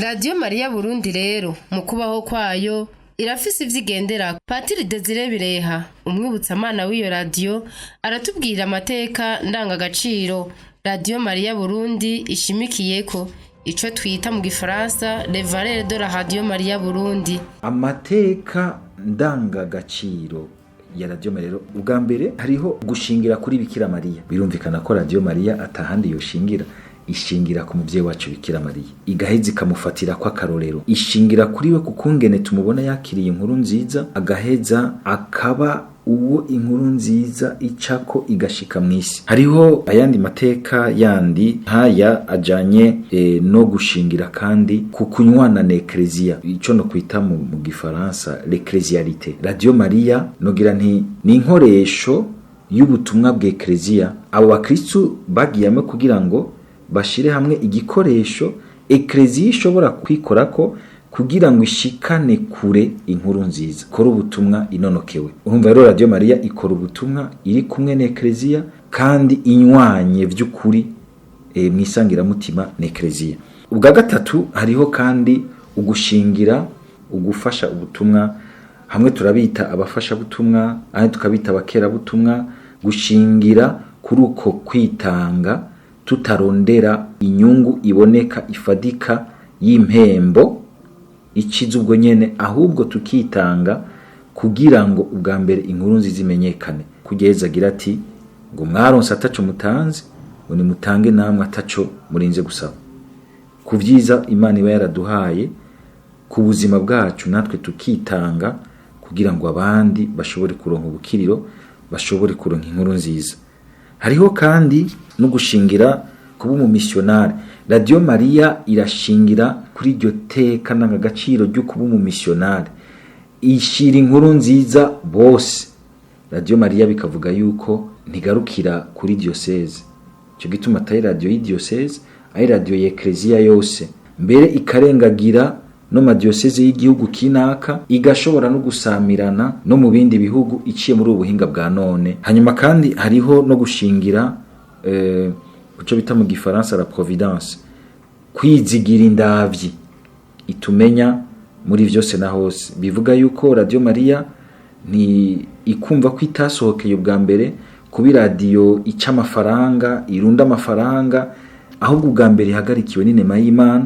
Radio Maria Burundi rero mu kubaho kwayo irafise ivyigendera. Patiri Desire Bireha umwibutsamana w'iyo radio aratubwira amateka ndangagaciro Radio Maria Burundi ishimikiyeko, ico twita mu gifaransa les valeurs de la Radio Maria Burundi. Amateka ndangagaciro ya Radio Maria ubwa mbere hariho gushingira kuri Bikira Maria. Birumvikana ko Radio Maria atahandi yoshingira, ishingira ku muvyeyi wacu Bikira Maria, igaheza ikamufatira kwa karorero, ishingira kuri we kukungene tumubona yakiriye inkuru nziza, agaheza akaba uwo inkuru nziza icako igashika mwisi. Hariho ayandi mateka yandi haya ajanye no gushingira kandi kukunywana na eklezia, ico no kwita mu gifaransa l'ecclésialité. Radio Maria nogira nti ni inkoresho y'ubutumwa bwa eklezia, abo bakristo bagiyemo kugira ngo bashire hamwe igikoresho eklezia ishobora kwikorako kugira ngo ishikane kure inkuru nziza, kora ubutumwa inonokewe. Urumva rero Radio Maria ikora ubutumwa iri kumwe na eklezia kandi inywanye vy'ukuri mwisangira mutima na eklezia. Ubwa gatatu hariho kandi ugushingira, ugufasha ubutumwa, hamwe turabita abafasha butumwa, aho tukabita abakera butumwa, gushingira kuri uko kwitanga tutarondera inyungu iboneka ifadika y'impembo ikiza ubwo nyene, ahubwo tukitanga kugira ngo ubwa mbere inkuru nziza imenyekane. Kugeza agira ati ngo mwaronse ataco mutanze, ngo ni mutange namwe ataco murinze gusaba. Kuvyiza Imana iba yaraduhaye ku buzima bwacu, natwe tukitanga kugira ngo abandi bashobore kuronka ubukiriro, bashobore kuronka inkuru nziza. Hariho kandi no gushingira kuba mu missionnaire. Radio Maria irashingira kuri iryo teka n'agaciro ryo kuba mu missionnaire, ishira inkuru nziza bose. Radio Maria bikavuga yuko ntigarukira kuri diocese, cyo gituma atari radio y'idiocese, ari radio ya eklezia yose, mbere ikarengagira no ma diocese y'igihugu kinaka, igashobora no gusamirana no mu bindi bihugu iciye muri ubuhinga bwa none. Hanyuma kandi hariho no gushingira kuco bita mu gifaransa la providence, kwizigira indavyi itumenya muri vyose na hose. Bivuga yuko Radio Maria ni ikumva ko itasohokeye ubwa mbere kubi radio ica amafaranga, irunda amafaranga, ahubwo ubwa mbere ihagarikiwe n'inema y'Imana